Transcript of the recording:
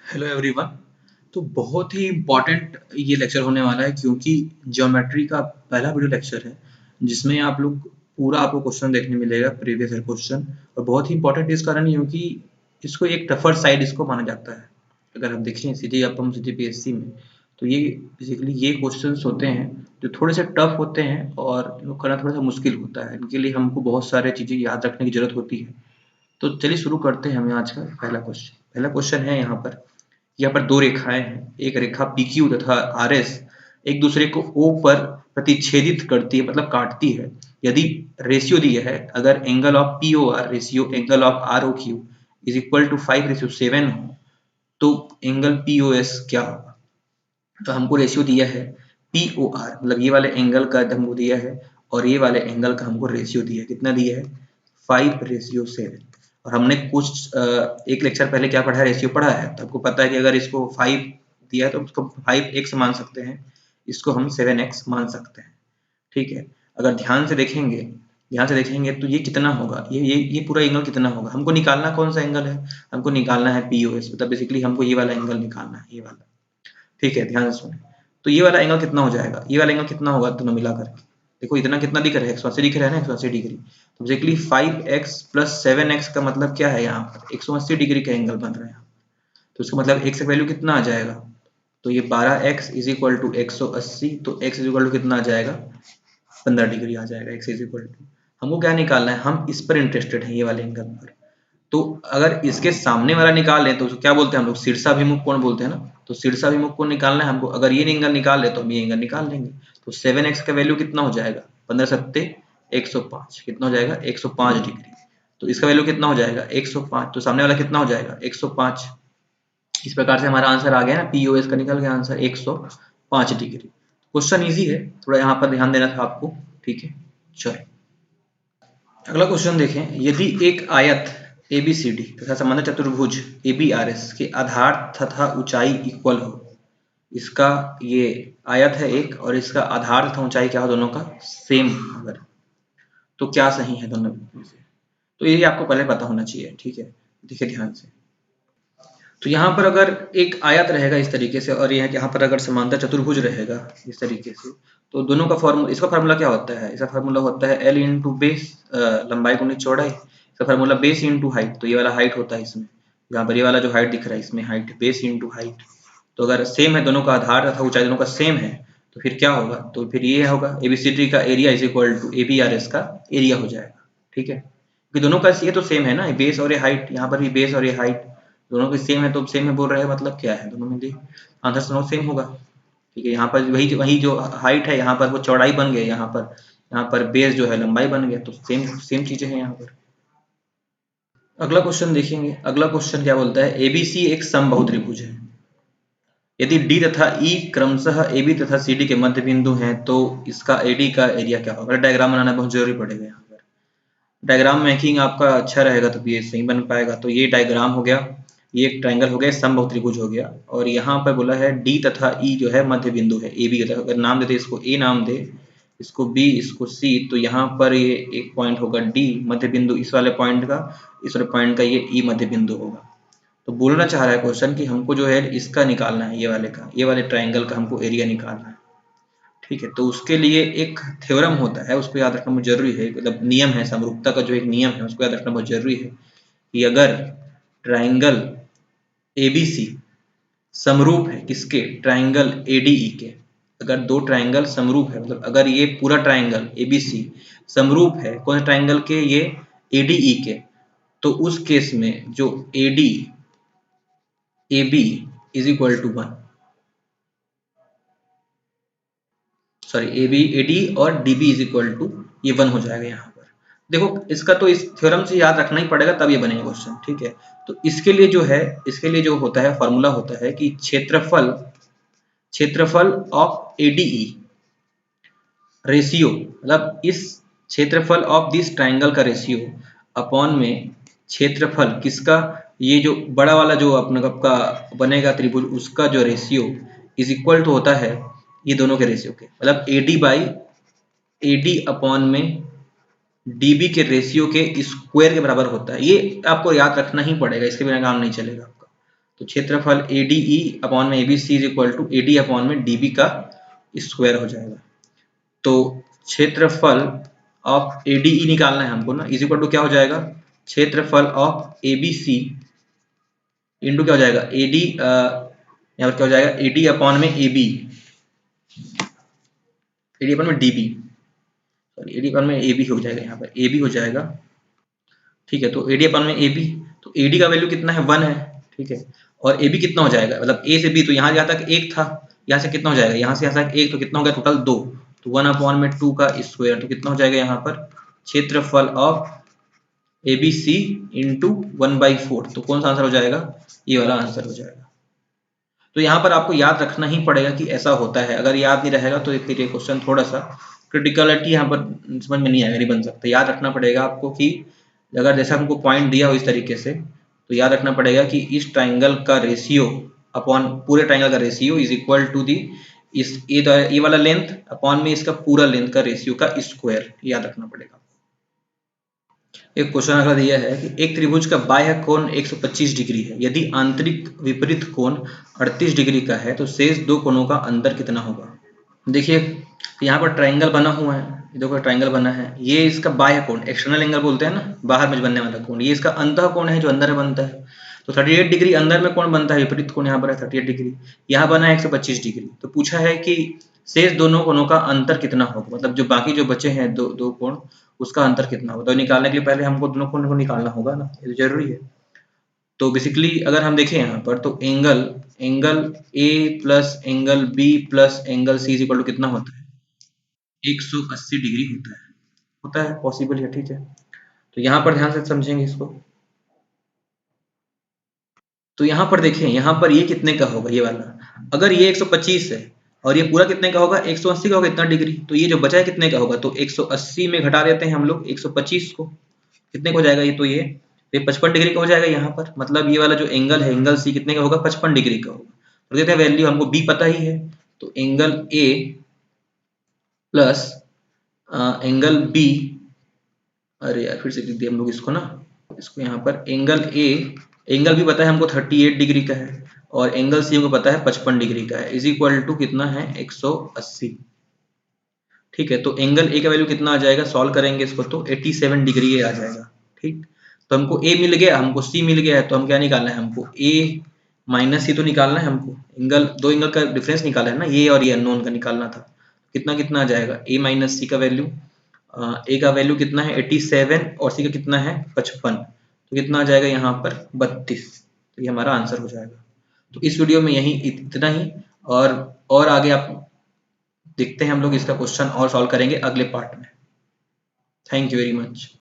Hello everyone. तो बहुत ही important ये लेक्चर होने वाला है क्योंकि ज्योमेट्री का पहला वीडियो लेक्चर है जिसमें आप लोग पूरा आपको क्वेश्चन देखने मिलेगा, प्रीवियस ईयर क्वेश्चन। और बहुत ही इम्पोर्टेंट इस कारण क्योंकि इसको एक टफर साइड इसको माना जाता है। अगर हम देखें सीधी आप हम सीधी पीएससी में, तो ये बेसिकली ये क्वेश्चंस होते हैं जो थोड़े से टफ होते हैं और इनको करना थोड़ा सा मुश्किल होता है। इनके लिए हमको बहुत सारे चीज़ें याद रखने की जरूरत होती है। तो चलिए शुरू करते हैं। हमें आज का पहला क्वेश्चन है यहाँ पर दो रेखाएं हैं। एक रेखा PQ तथा RS एक दूसरे को O पर प्रतिच्छेदित करती है, मतलब काटती है। यदि रेशियो दिया है, अगर angle of POR ratio angle of ROQ is equal to 5:7 हो, तो एंगल POS क्या होगा? तो हमको रेशियो दिया है POR, मतलब ये वाले एंगल का हमको दिया है और ये वाले एंगल का हमको रेशियो दिया है। कितना दिया है? 5:7। और हमने कुछ एक लेक्चर पहले क्या पढ़ा है? रेशियो पढ़ा है। तो आपको पता है कि अगर इसको 5 दिया है तो उसको 5x मान सकते हैं, इसको हम 7x मान सकते हैं। ठीक है। अगर ध्यान से देखेंगे तो ये कितना होगा? ये पूरा एंगल कितना होगा? हमको निकालना कौन सा एंगल है? हमको निकालना है POS। मतलब बेसिकली हमको ये वाला एंगल निकालना है, ये वाला। ठीक है, ध्यान से सुने। तो ये वाला एंगल कितना हो जाएगा? ये वाला एंगल कितना होगा दोनों मिलाकर के? देखो इतना कितना दिख रहा है, 180 दिख रहा है ना, 180 डिग्री। तो बेसिकली 5x प्लस 7x का मतलब क्या है? यहाँ पर 180 डिग्री का एंगल बन रहा है। तो इसका मतलब x का वैल्यू कितना आ जाएगा? तो ये 12x इज इक्वल टू 180। तो x इज इक्वल टू कितना आ जाएगा? 15 डिग्री आ जाएगा। x इज इक्वल टू, हमको क्या निकालना है? हम इस पर इंटरेस्टेड है, ये वाले एंगल पर। तो अगर इसके सामने वाला निकाल लें तो उसको क्या बोलते हैं हम लोग? शीर्षाभिमुख कोण बोलते हैं ना। तो शीर्षाभिमुख कोण निकालना है हमको। अगर ये एंगल निकाल ले तो हम ये एंगल निकाल लेंगे। तो 7x का वैल्यू कितना हो जाएगा? 15 सत्ते 105। कितना हो जाएगा? 105 डिग्री। तो इसका वैल्यू कितना हो जाएगा? 105। तो सामने वाला कितना हो जाएगा? 105। इस प्रकार से हमारा आंसर आ गया ना, POS का निकल गया आंसर 105 डिग्री। क्वेश्चन इजी है, थोड़ा यहाँ पर ध्यान देना था आपको। ठीक है, चलो अगला क्वेश्चन देखें। यदि एक आयत ABCD तथा समांतर चतुर्भुज ABRS के आधार तथा ऊंचाई इक्वल हो, इसका ये आयत है एक और इसका आधार तथा ऊंचाई क्या हो? दोनों का सेम अगर, तो क्या सही है दोनों में से? तो ये आपको पहले पता होना चाहिए। ठीक है, देखिए ध्यान से। तो यहाँ पर अगर एक आयत रहेगा इस तरीके से और यहाँ पर अगर समांतर चतुर्भुज रहेगा इस तरीके से, तो दोनों का फॉर्मूला, इसका फार्मूला क्या होता है? इसका फार्मूला होता है L इंटू बेस, लंबाई गुणित चौड़ाई। इसका फार्मूला बेस इंटू हाइट। तो ये वाला हाइट होता है इसमें, यहाँ पर ये वाला जो हाइट दिख रहा है इसमें हाइट, बेस इंटू हाइट। तो अगर सेम है दोनों का आधार तथा ऊंचाई दोनों का सेम है, तो फिर क्या होगा? तो फिर ये होगा ABCD का area is equal to ABRS का एरिया हो जाएगा। ठीक है, क्योंकि दोनों का ये तो सेम है ना, बेस और ये हाइट। यहाँ पर भी बेस और ये हाइट दोनों की सेम है, तो सेम में बोल रहे हैं मतलब क्या है? दोनों में आंसर दोनों सेम होगा। ठीक है, यहाँ पर वही वही जो हाइट है यहाँ पर वो चौड़ाई बन गया, यहाँ पर बेस जो है लंबाई बन गया। तो सेम सेम चीजें हैं यहाँ पर। अगला क्वेश्चन देखेंगे। अगला क्वेश्चन क्या बोलता है? ABC एक समबाहु त्रिभुज है। यदि D तथा E क्रमशः AB तथा CD के मध्य बिंदु हैं, तो इसका AD का एरिया क्या होगा? डायग्राम बनाना बहुत जरूरी पड़ेगा यहाँ पर। डायग्राम मेकिंग आपका अच्छा रहेगा तो ये सही बन पाएगा। तो ये डायग्राम हो गया, ये एक ट्रायंगल हो गया, समबाहु त्रिभुज हो गया। और यहाँ पर बोला है D तथा E जो है मध्य बिंदु है। AB अगर नाम देते, इसको A नाम दे, इसको B, इसको C, तो यहाँ पर ये एक पॉइंट होगा D मध्य बिंदु इस वाले पॉइंट का, इस वाले पॉइंट का ये E मध्य बिंदु होगा। तो बोलना चाह रहा है क्वेश्चन कि हमको जो है इसका निकालना है, ये वाले का, ये वाले ट्रायंगल का हमको एरिया निकालना है। ठीक है, तो उसके लिए एक थ्योरम होता है, उसको याद रखना बहुत जरूरी है। मतलब नियम है, समरूपता का जो एक नियम है उसको याद रखना बहुत जरूरी है कि अगर ट्रायंगल ABC समरूप है किसके? ट्रायंगल ADE के। अगर दो ट्रायंगल समरूप है, मतलब अगर ये पूरा ट्रायंगल ABC समरूप है कौन से ट्रायंगल के? ये ADE के। तो उस केस में जो AD AB is equal to 1, sorry AB AD और DB इज इक्वल टू ये 1 हो जाएगा यहाँ पर। देखो इसका तो इस थ्योरम से याद रखना ही पड़ेगा तब ये बनेगा क्वेश्चन। ठीक है, तो इसके लिए जो है, इसके लिए जो होता है फॉर्मूला होता है कि क्षेत्रफल क्षेत्रफल ऑफ ADE रेशियो, मतलब इस क्षेत्रफल ऑफ दिस ट्रायंगल का रेशियो अपॉन में क्षेत्रफल किसका? ये जो बड़ा वाला जो अपना आपका बनेगा त्रिभुज, उसका जो रेशियो इज इक्वल टू होता है ये दोनों के रेशियो के, मतलब AD बाई AD अपॉन में DB के रेशियो के स्क्वायर के बराबर होता है। ये आपको याद रखना ही पड़ेगा, इसके बिना काम नहीं चलेगा आपका। तो क्षेत्रफल ADE अपॉन में ABC is equal to AD upon में DB का स्क्वायर हो जाएगा। तो क्षेत्रफल ऑफ ADE निकालना है हमको ना, इज इक्वल टू क्या हो जाएगा, क्षेत्रफल ऑफ ABC इंटू क्या हो जाएगा AD, यहाँ पर क्या हो जाएगा AD अपॉन में AB, AD अपॉन में DB, सॉरी AD अपॉन में AB हो जाएगा, यहाँ पर AB हो जाएगा। ठीक है, तो AD अपॉन में AB, तो AD का वैल्यू कितना है 1 है। ठीक है, और AB कितना हो जाएगा, मतलब A से B, तो यहाँ तक 1 था, यहाँ से कितना हो जाएगा, यहाँ से यहाँ तक 1, तो कितना हो गया टोटल 2, तो 1 अपॉन में 2 का स्क्वायर, तो कितना हो जाएगा यहाँ पर क्षेत्रफल ऑफ ABC इंटू 1/4, तो कौन सा आंसर हो जाएगा, ये वाला आंसर हो जाएगा। तो यहाँ पर आपको याद रखना ही पड़ेगा कि ऐसा होता है, अगर याद नहीं रहेगा तो फिर ये क्वेश्चन थोड़ा सा क्रिटिकलिटी यहाँ पर समझ में नहीं आएगा, नहीं बन सकता। याद रखना पड़ेगा आपको कि अगर जैसा हमको पॉइंट दिया हो इस तरीके से, तो याद रखना पड़ेगा कि इस ट्राइंगल का रेशियो अपॉन पूरे ट्राइंगल का ratio is equal to the इस ये वाला लेंथ अपॉन में इसका पूरा लेंथ का रेशियो का स्क्वायर, याद रखना पड़ेगा। एक क्वेश्चन अगला दिया है कि एक त्रिभुज का बाह्य कोण 125 डिग्री है, यदि आंतरिक विपरीत कोण 38 डिग्री का है तो शेष दो कोणों का अंतर कितना होगा। देखिए यहाँ पर ट्राइंगल बना हुआ है, ये देखो ट्राइंगल बना है, ये इसका बाह्य कोण एक्सटर्नल एंगल बोलते हैं ना, बाहर में बनने वाला कोण, ये इसका अंतः कोण है जो अंदर में बनता है। तो 38 डिग्री अंदर में कोण बनता है, विपरीत कोण यहाँ पर है 38 डिग्री, यहाँ बना है 125 डिग्री। तो पूछा है कि शेष दोनों कोणों का अंतर कितना होगा, मतलब जो बाकी जो बचे हैं दो कोण, उसका अंतर कितना होगा। तो निकालने के लिए पहले हमको दोनों कोण को निकालना होगा ना, ये तो जरूरी है। तो बेसिकली अगर हम देखें यहाँ पर, तो angle A plus angle B plus angle C is equal to कितना होता है, 180 डिग्री होता है पॉसिबल है। ठीक है, तो यहाँ पर ध्यान से समझेंगे इसको। तो यहाँ पर देखें, यहाँ पर ये कितने का होगा, ये वाला अगर ये 125 है और ये पूरा कितने का होगा 180 का होगा, इतना डिग्री, तो ये जो बचा है कितने का होगा, तो 180 में घटा देते हैं हम लोग 125 को, कितने का हो जाएगा ये, तो ये 55 डिग्री का हो जाएगा यहाँ पर। मतलब ये वाला जो एंगल है एंगल C कितने का होगा, 55 डिग्री का होगा। तो देते हैं वैल्यू, हमको B पता ही है, तो angle A plus angle B, अरे यार फिर से लिख दिया हम लोग इसको ना, इसको यहाँ पर एंगल भी पता है हमको 38 डिग्री का है, और एंगल C हमको पता है 55 डिग्री का है, इज इक्वल टू कितना है 180। ठीक है, तो एंगल A का वैल्यू कितना आ जाएगा, सॉल्व करेंगे इसको तो 87 डिग्री आ जाएगा। ठीक, तो हमको A मिल गया, हमको C मिल गया है, तो हम क्या निकालना है, हमको A माइनस C तो निकालना है हमको, दो एंगल का डिफरेंस निकाला है ना, ये और ये अननोन का निकालना था। कितना कितना आ जाएगा, A माइनस C का वैल्यू, A का वैल्यू कितना है 87 और C का कितना है 55, तो कितना आ जाएगा यहाँ पर 32, तो ये हमारा आंसर हो जाएगा। तो इस वीडियो में यही इतना ही, और आगे आप देखते हैं हम लोग इसका क्वेश्चन और सॉल्व करेंगे अगले पार्ट में। Thank you very much.